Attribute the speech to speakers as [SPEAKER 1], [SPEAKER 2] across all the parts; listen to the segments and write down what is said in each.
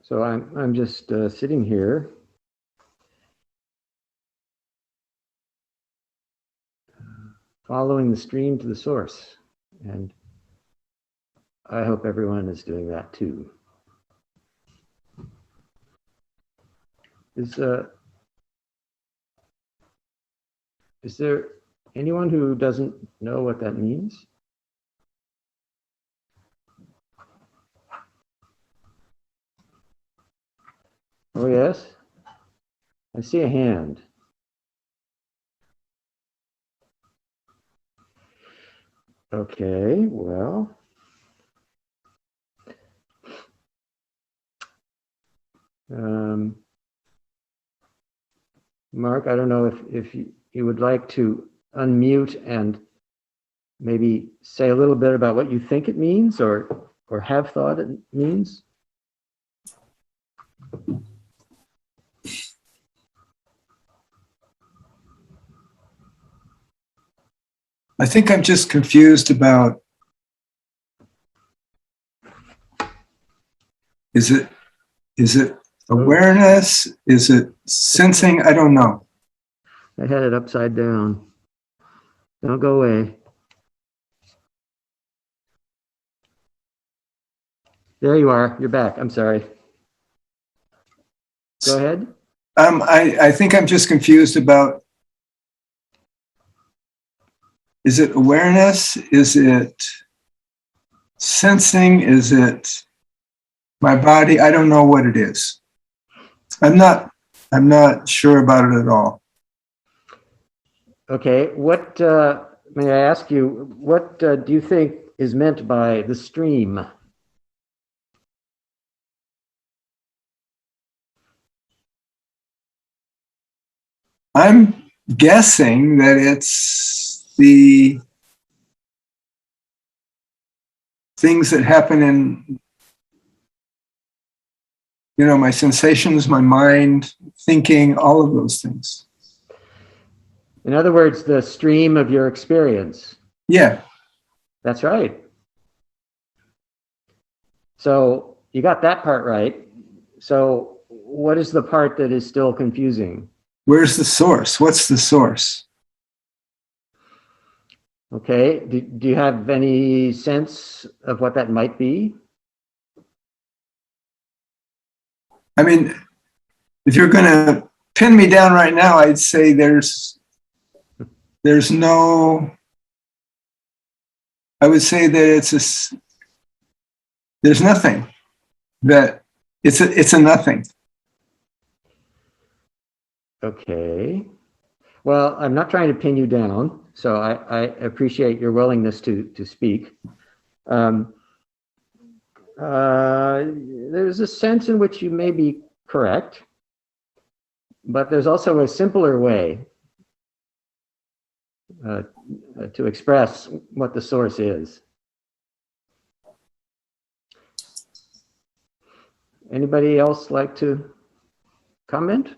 [SPEAKER 1] So I'm just sitting here, following the stream to the source, and I hope everyone is doing that too. Is there anyone who doesn't know what that means? Oh, yes? I see a hand. Okay, well. Mark, I don't know if you would like to unmute and maybe say a little bit about what you think it means or have thought it means.
[SPEAKER 2] I think I'm just confused about, is it awareness? Is it sensing? I don't know.
[SPEAKER 1] I had it upside down. Don't go away. There you are. You're back. I'm sorry. Go ahead.
[SPEAKER 2] I think I'm just confused about, is it awareness? Is it sensing? Is it my body? I don't know what it is. I'm not sure about it at all.
[SPEAKER 1] Okay. What may I ask you? What do you think is meant by the stream?
[SPEAKER 2] I'm guessing that it's the things that happen in, my sensations, my mind, thinking, all of those things.
[SPEAKER 1] In other words, the stream of your experience.
[SPEAKER 2] Yeah.
[SPEAKER 1] That's right. So you got that part right. So what is the part that is still confusing?
[SPEAKER 2] Where's the source? What's the source?
[SPEAKER 1] Okay. Do you have any sense of what that might be?
[SPEAKER 2] I mean, if you're going to pin me down right now, I'd say there's no, I would say that there's nothing, that it's a nothing.
[SPEAKER 1] Okay. Well, I'm not trying to pin you down, so I appreciate your willingness to speak. There's a sense in which you may be correct, but there's also a simpler way to express what the source is. Anybody else like to comment?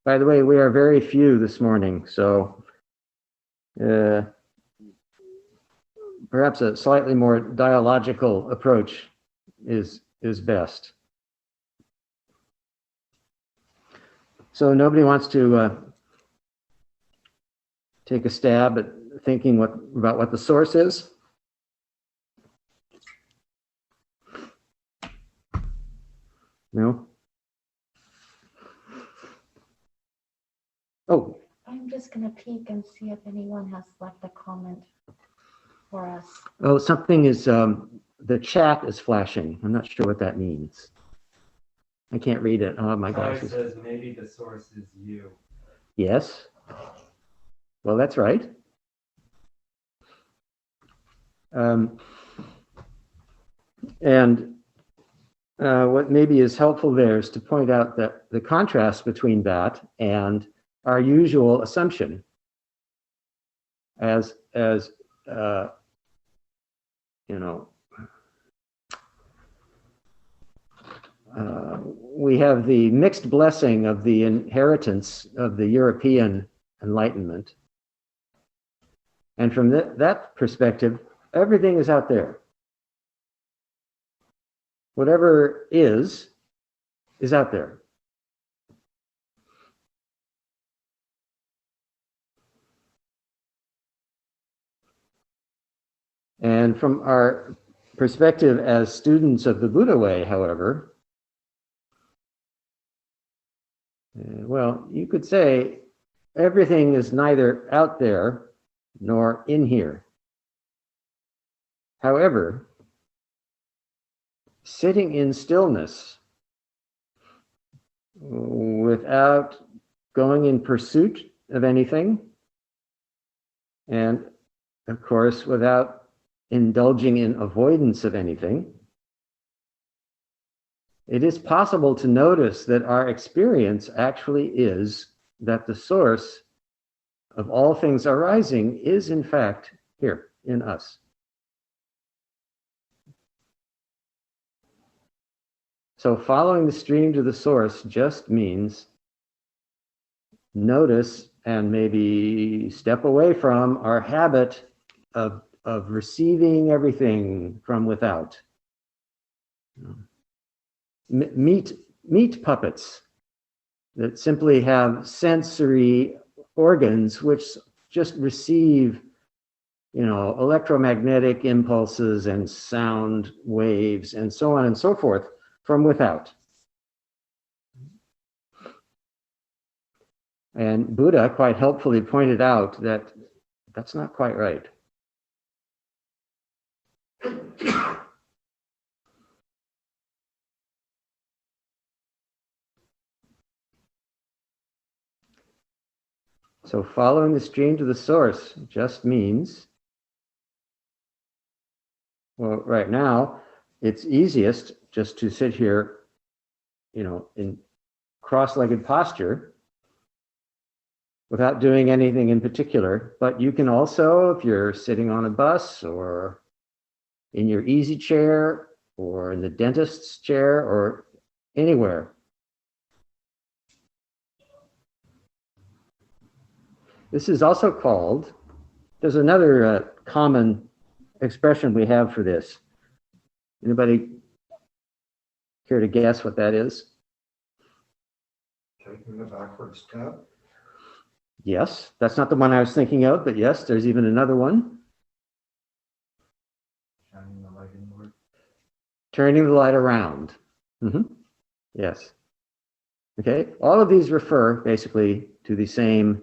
[SPEAKER 1] By the way, we are very few this morning, so perhaps a slightly more dialogical approach is best. So nobody wants to take a stab at thinking about what the source is? No? Oh.
[SPEAKER 3] I'm just going to peek and see if anyone has left a comment for us.
[SPEAKER 1] Oh, something is, the chat is flashing. I'm not sure what that means. I can't read it. Oh my gosh.
[SPEAKER 4] It says maybe the source is you.
[SPEAKER 1] Yes. Well, that's right. And what maybe is helpful there is to point out that the contrast between that and our usual assumption as we have the mixed blessing of the inheritance of the European Enlightenment. And from that perspective, everything is out there. whatever is out there. And from our perspective as students of the Buddha way, however, well, you could say everything is neither out there nor in here. However, sitting in stillness without going in pursuit of anything, and of course, without indulging in avoidance of anything, it is possible to notice that our experience actually is that the source of all things arising is in fact here in us. So following the stream to the source just means notice and maybe step away from our habit of receiving everything from without. Meat puppets that simply have sensory organs which just receive, electromagnetic impulses and sound waves and so on and so forth from without. And Buddha quite helpfully pointed out that that's not quite right. So following the stream to the source just means, well, right now, it's easiest just to sit here, in cross-legged posture without doing anything in particular. But you can also, if you're sitting on a bus or in your easy chair or in the dentist's chair or anywhere, this is also called, there's another common expression we have for this. Anybody care to guess what that is?
[SPEAKER 5] Taking the backward step.
[SPEAKER 1] Yes, that's not the one I was thinking of, but yes, there's even another one.
[SPEAKER 4] Shining the light inward.
[SPEAKER 1] Turning the light around. Yes. Okay, all of these refer basically to the same,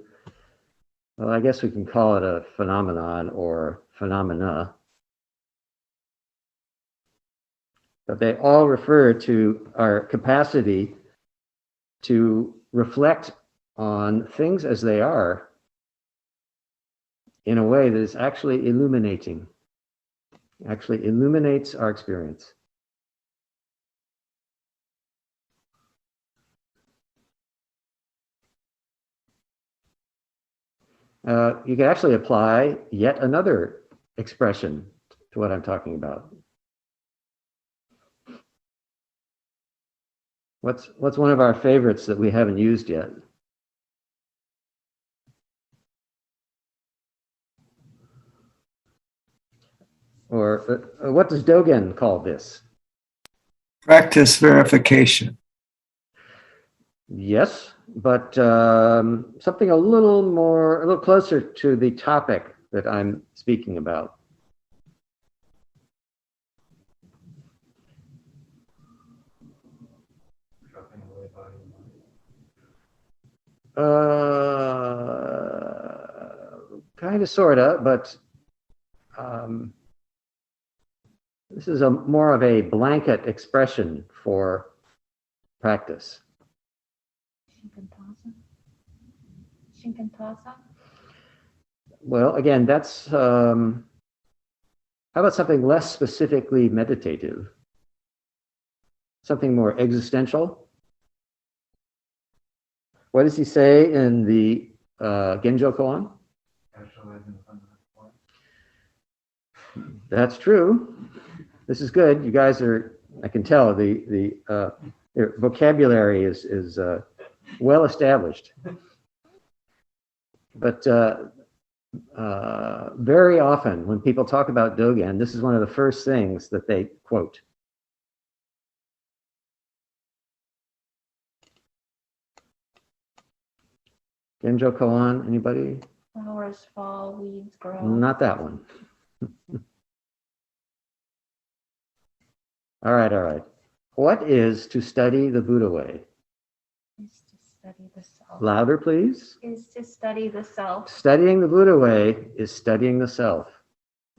[SPEAKER 1] well, I guess we can call it a phenomenon or phenomena. But they all refer to our capacity to reflect on things as they are in a way that is actually illuminating, actually illuminates our experience. You can actually apply yet another expression to what I'm talking about. What's one of our favorites that we haven't used yet? Or what does Dogen call this?
[SPEAKER 2] Practice verification.
[SPEAKER 1] Yes, but something a little closer to the topic that I'm speaking about.
[SPEAKER 4] Dropping away body and mind.
[SPEAKER 1] Kind of, sort of, but this is more of a blanket expression for practice.
[SPEAKER 3] Shinkantasa?
[SPEAKER 1] Well, again, that's, how about something less specifically meditative? Something more existential? What does he say in the Genjo Koan?
[SPEAKER 4] Actualizing fundamental form.
[SPEAKER 1] That's true. This is good. You guys are, I can tell, your vocabulary is well established. But very often when people talk about Dogen, this is one of the first things that they quote. Genjo koan, anybody?
[SPEAKER 3] Flowers fall, weeds grow.
[SPEAKER 1] Not that one. All right, all right. What is to study the Buddha way?
[SPEAKER 3] Is to study the self.
[SPEAKER 1] Louder, please.
[SPEAKER 3] Is to study the self.
[SPEAKER 1] Studying the Buddha way is studying the self.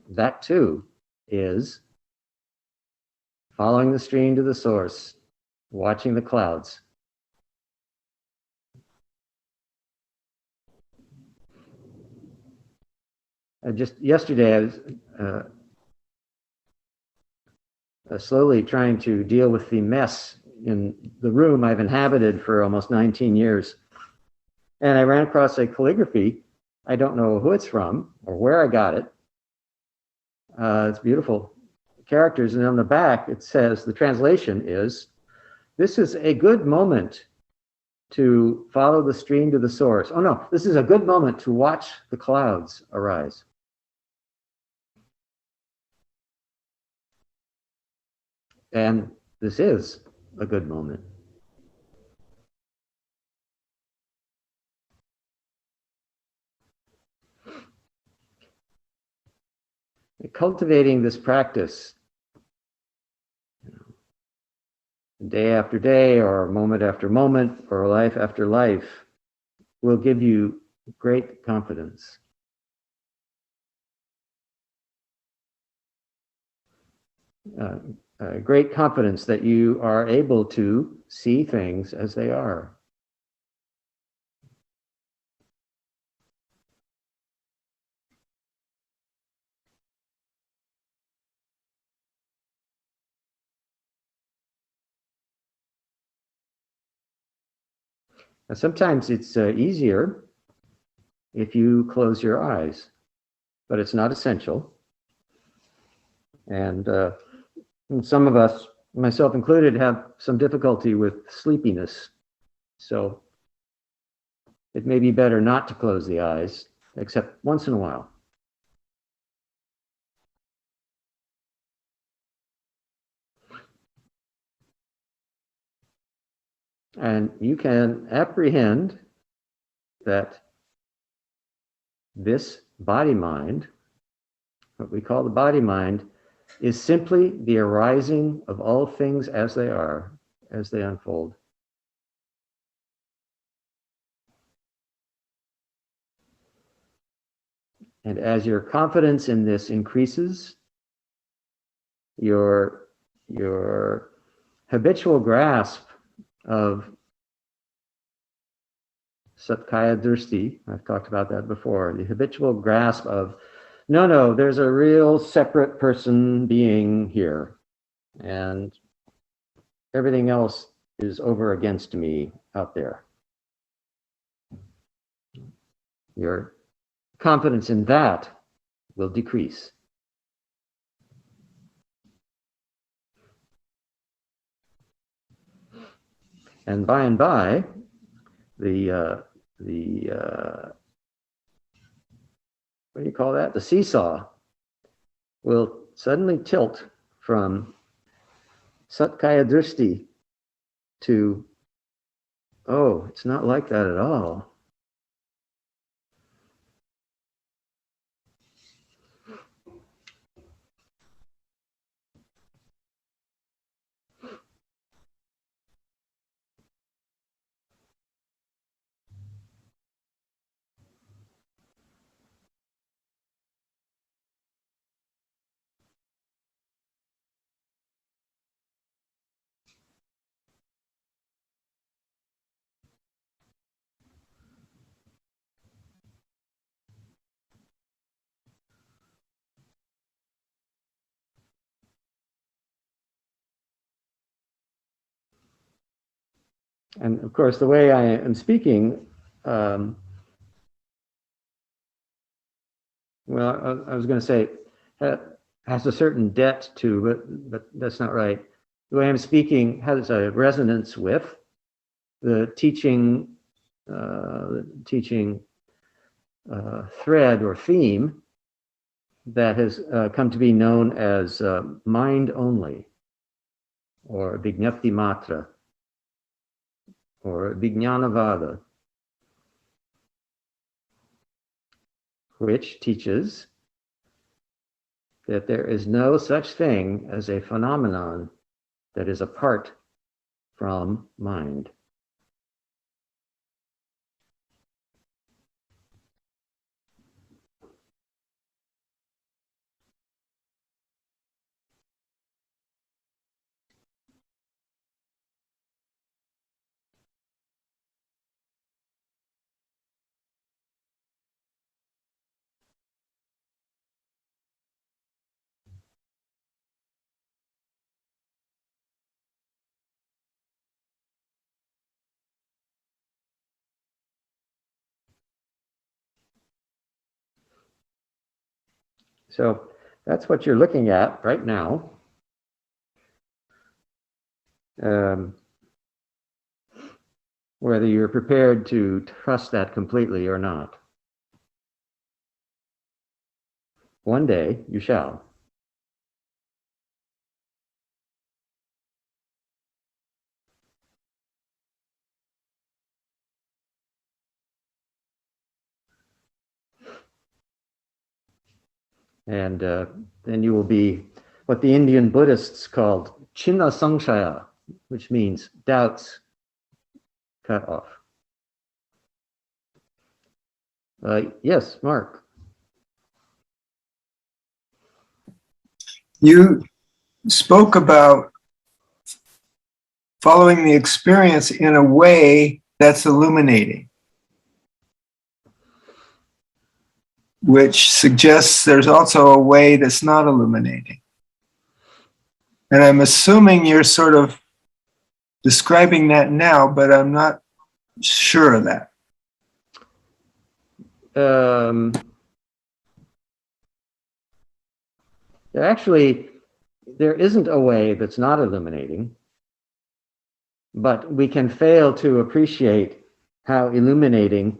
[SPEAKER 1] That too is following the stream to the source, watching the clouds. Just yesterday, I was slowly trying to deal with the mess in the room I've inhabited for almost 19 years. And I ran across a calligraphy. I don't know who it's from or where I got it. It's beautiful characters. And on the back, it says, the translation is, this is a good moment to follow the stream to the source. Oh no, this is a good moment to watch the clouds arise. And this is a good moment. Cultivating this practice, day after day, or moment after moment, or life after life, will give you great confidence. Great confidence that you are able to see things as they are. Now, sometimes it's easier if you close your eyes, but it's not essential. And some of us, myself included, have some difficulty with sleepiness. So it may be better not to close the eyes, except once in a while. And you can apprehend that this body-mind, what we call the body-mind, is simply the arising of all things as they are, as they unfold. And as your confidence in this increases, your habitual grasp of Satkaya Drishti, I've talked about that before, the habitual grasp of, no, there's a real separate person being here, and everything else is over against me out there. Your confidence in that will decrease. And by, the what do you call that? The seesaw will suddenly tilt from Satkaya Drishti to, oh, it's not like that at all. And of course, the way I am speaking, well, I was going to say, has a certain depth to, but that's not right. The way I'm speaking has a resonance with the teaching thread or theme that has come to be known as mind only, or Vignapti Matra, or Vijnanavada. which teaches that there is no such thing as a phenomenon that is apart from mind. So that's what you're looking at right now. Whether you're prepared to trust that completely or not. One day you shall. And then you will be what the Indian Buddhists called Chinna Samshaya, which means doubts cut off. Yes, Mark.
[SPEAKER 2] You spoke about following the experience in a way that's illuminating, which suggests there's also a way that's not illuminating. And I'm assuming you're sort of describing that now, but I'm not sure of that.
[SPEAKER 1] Actually, there isn't a way that's not illuminating, but we can fail to appreciate how illuminating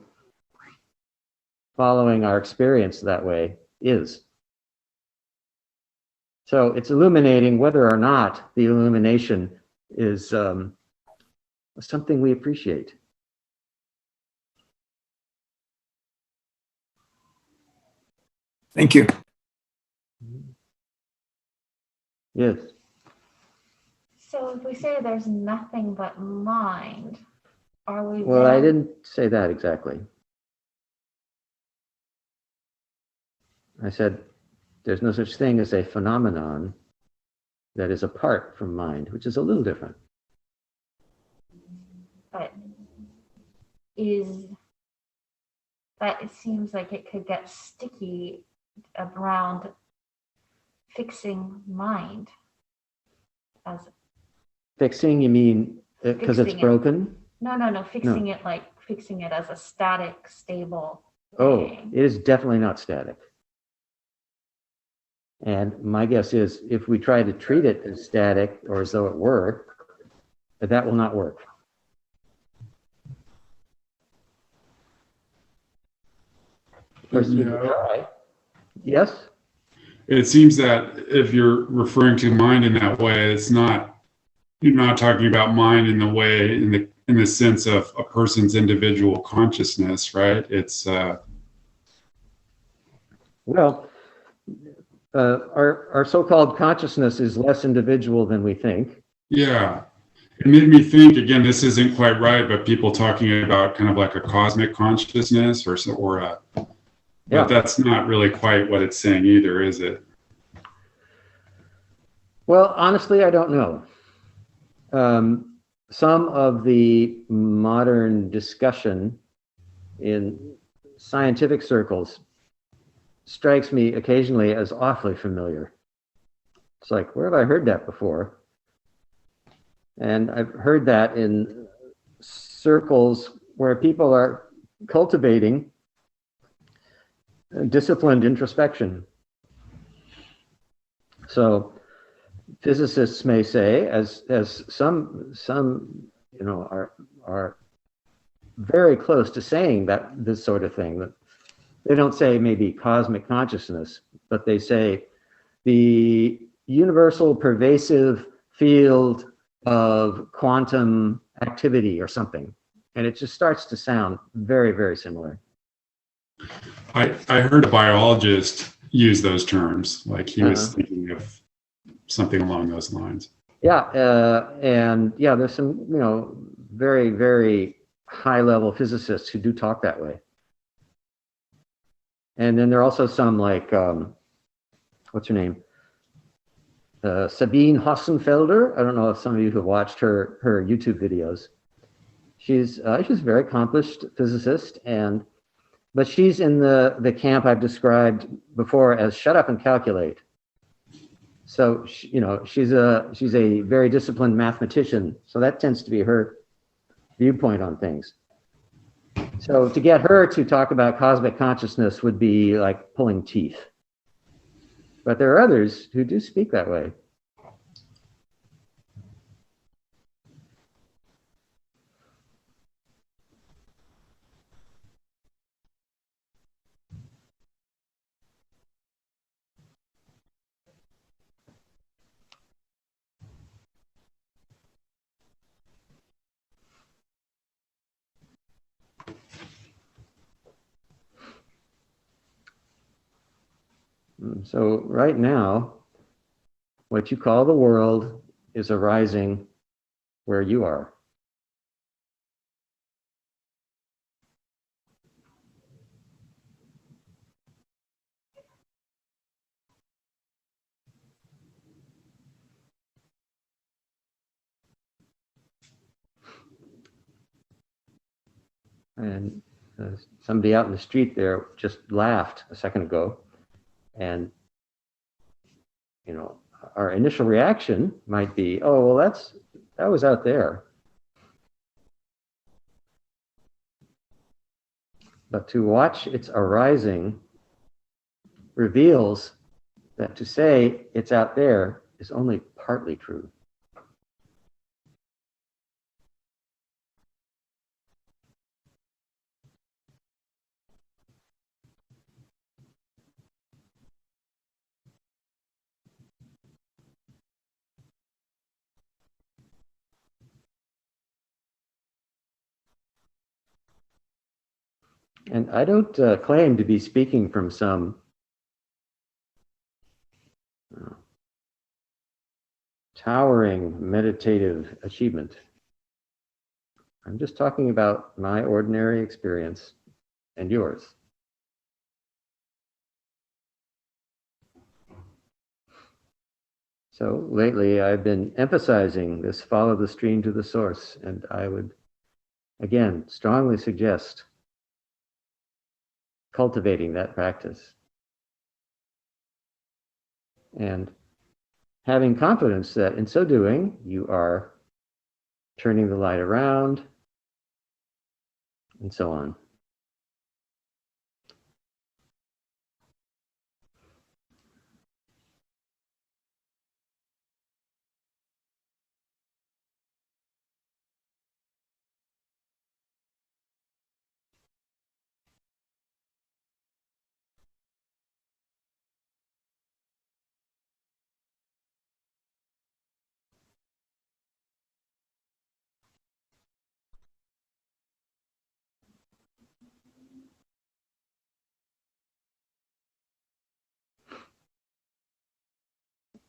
[SPEAKER 1] following our experience that way is. So it's illuminating whether or not the illumination is something we appreciate.
[SPEAKER 2] Thank you.
[SPEAKER 1] Yes.
[SPEAKER 3] So if we say there's nothing but mind, are we
[SPEAKER 1] Well, I
[SPEAKER 3] then-
[SPEAKER 1] didn't say that exactly. I said there's no such thing as a phenomenon that is apart from mind, which is a little different.
[SPEAKER 3] But is that it seems like it could get sticky around fixing mind as
[SPEAKER 1] Fixing, you mean because it's
[SPEAKER 3] Fixing it.
[SPEAKER 1] broken?
[SPEAKER 3] no fixing it like fixing it as a static stable
[SPEAKER 1] Oh,
[SPEAKER 3] thing.
[SPEAKER 1] it is definitely not static. And my guess is if we try to treat it as static or as though it were, that will not work. Of course, we can try. Yes?
[SPEAKER 5] It seems that if you're referring to mind in that way, it's not, you're not talking about mind in the way, in the sense of a person's individual consciousness, right? It's
[SPEAKER 1] Well, our so-called consciousness is less individual than we think.
[SPEAKER 5] yeah. It made me think, again, this isn't quite right, but people talking about kind of like a cosmic consciousness or a,
[SPEAKER 1] Yeah.
[SPEAKER 5] but that's not really quite what it's saying either, is it?
[SPEAKER 1] Well, honestly, I don't know. Some of the modern discussion in scientific circles strikes me occasionally as awfully familiar. It's like, where have I heard that before? And I've heard that in circles where people are cultivating disciplined introspection. So physicists may say, as some are very close to saying that this sort of thing, that they don't say maybe cosmic consciousness, but they say the universal pervasive field of quantum activity or something. And it just starts to sound very, very similar.
[SPEAKER 5] I heard a biologist use those terms, like he was
[SPEAKER 1] Uh-huh.
[SPEAKER 5] thinking of something along those lines.
[SPEAKER 1] Yeah, and yeah, there's some, very, very high level physicists who do talk that way. And then there are also some like, what's her name? Sabine Hossenfelder. I don't know if some of you have watched her YouTube videos. She's a very accomplished physicist, but she's in the camp I've described before as shut up and calculate. So she's a very disciplined mathematician. So that tends to be her viewpoint on things. So to get her to talk about cosmic consciousness would be like pulling teeth. But there are others who do speak that way. So right now, what you call the world is arising where you are. And somebody out in the street there just laughed a second ago. And, our initial reaction might be, oh, well, that was out there. But to watch its arising reveals that to say it's out there is only partly true. And I don't claim to be speaking from some towering meditative achievement. I'm just talking about my ordinary experience and yours. So lately I've been emphasizing this follow the stream to the source, and I would, again, strongly suggest cultivating that practice. And having confidence that in so doing, you are turning the light around, and so on.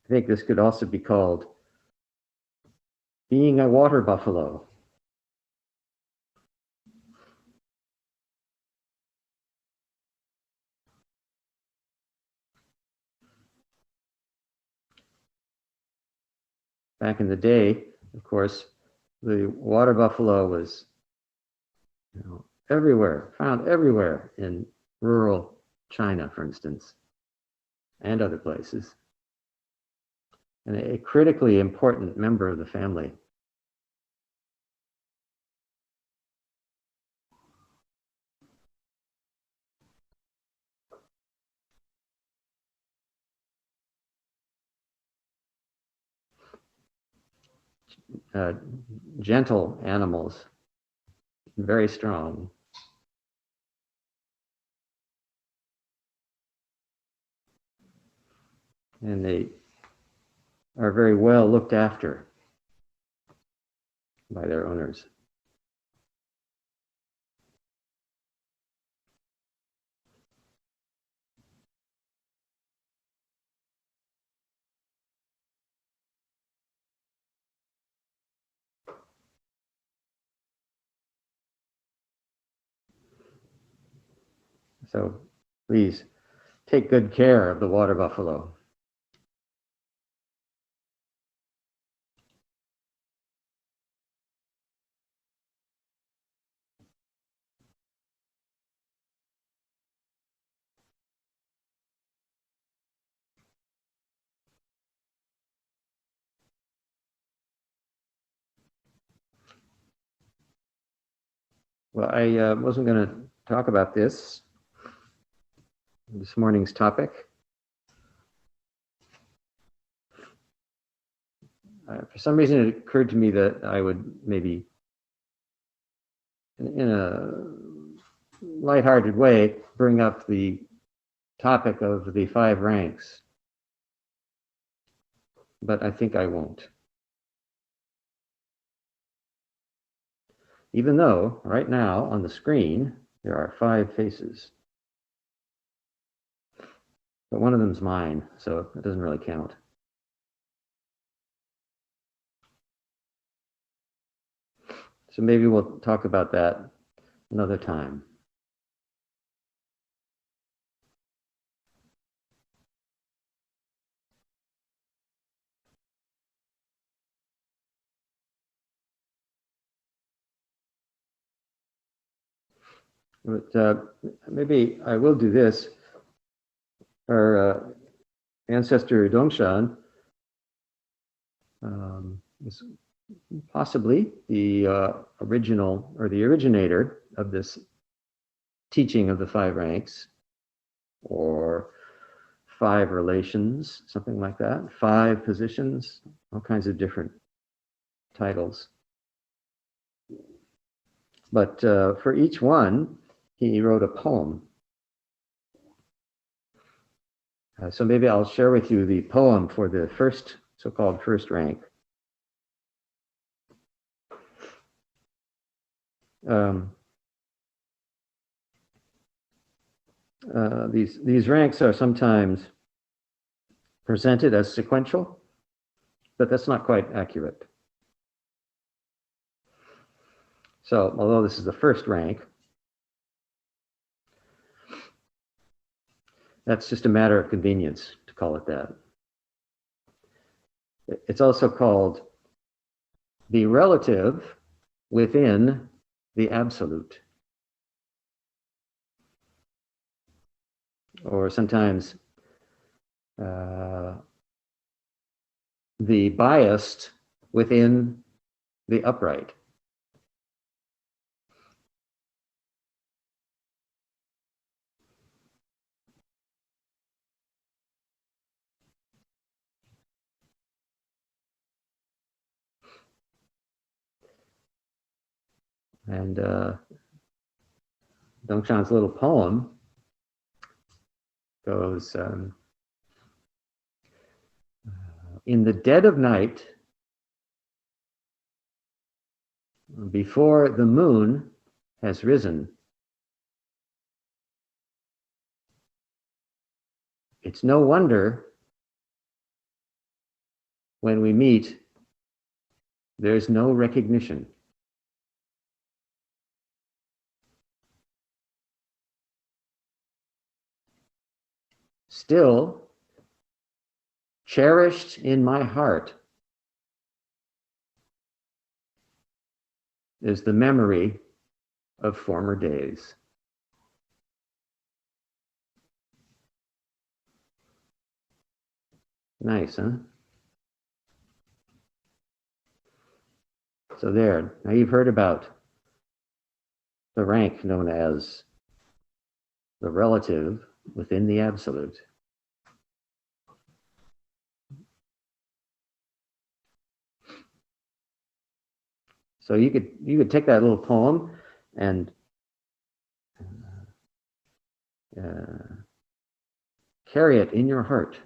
[SPEAKER 1] I think this could also be called being a water buffalo. Back in the day, of course, the water buffalo was everywhere, found everywhere in rural China, for instance, and other places. And a critically important member of the family. Gentle animals, very strong. And they are very well looked after by their owners. So please take good care of the water buffalo. Well, I wasn't going to talk about this morning's topic. For some reason, it occurred to me that I would maybe, in a lighthearted way, bring up the topic of the 5 ranks. But I think I won't. Even though, right now, on the screen, there are 5 faces. But one of them's mine, so it doesn't really count. So maybe we'll talk about that another time. But maybe I will do this. Our ancestor Dongshan is possibly the original or the originator of this teaching of the 5 ranks, or 5 relations, something like that, 5 positions, all kinds of different titles. But for each one, he wrote a poem. So maybe I'll share with you the poem for the first, so-called first rank. These ranks are sometimes presented as sequential, but that's not quite accurate. So, although this is the first rank, that's just a matter of convenience to call it that. It's also called the relative within the absolute. Or sometimes the biased within the upright. And Dongshan's little poem goes, in the dead of night, before the moon has risen, it's no wonder when we meet, there's no recognition. Still, cherished in my heart is the memory of former days. Nice, huh? So there, now you've heard about the rank known as the relative within the absolute. So you could take that little poem and carry it in your heart.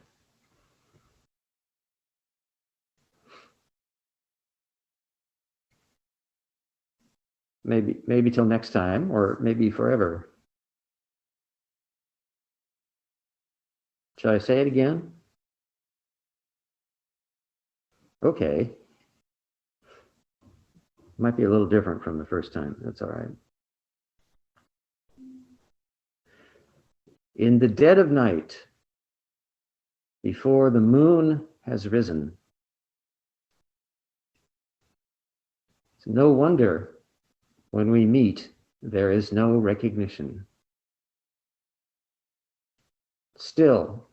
[SPEAKER 1] Maybe till next time, or maybe forever. Shall I say it again? Okay. Might be a little different from the first time. That's all right. In the dead of night, before the moon has risen, it's no wonder when we meet, there is no recognition. Still,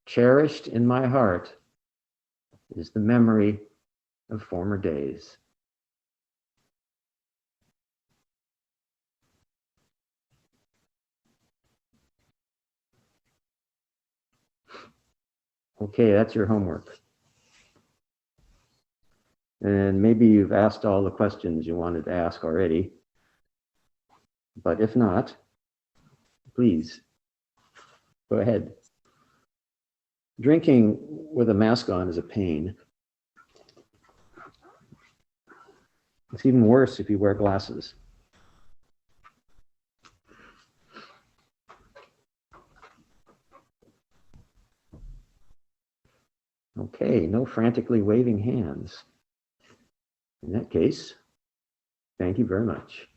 [SPEAKER 1] cherished in my heart is the memory of former days. Okay, that's your homework. And maybe you've asked all the questions you wanted to ask already. But if not, please go ahead. Drinking with a mask on is a pain. It's even worse if you wear glasses. Okay, no frantically waving hands. In that case, thank you very much.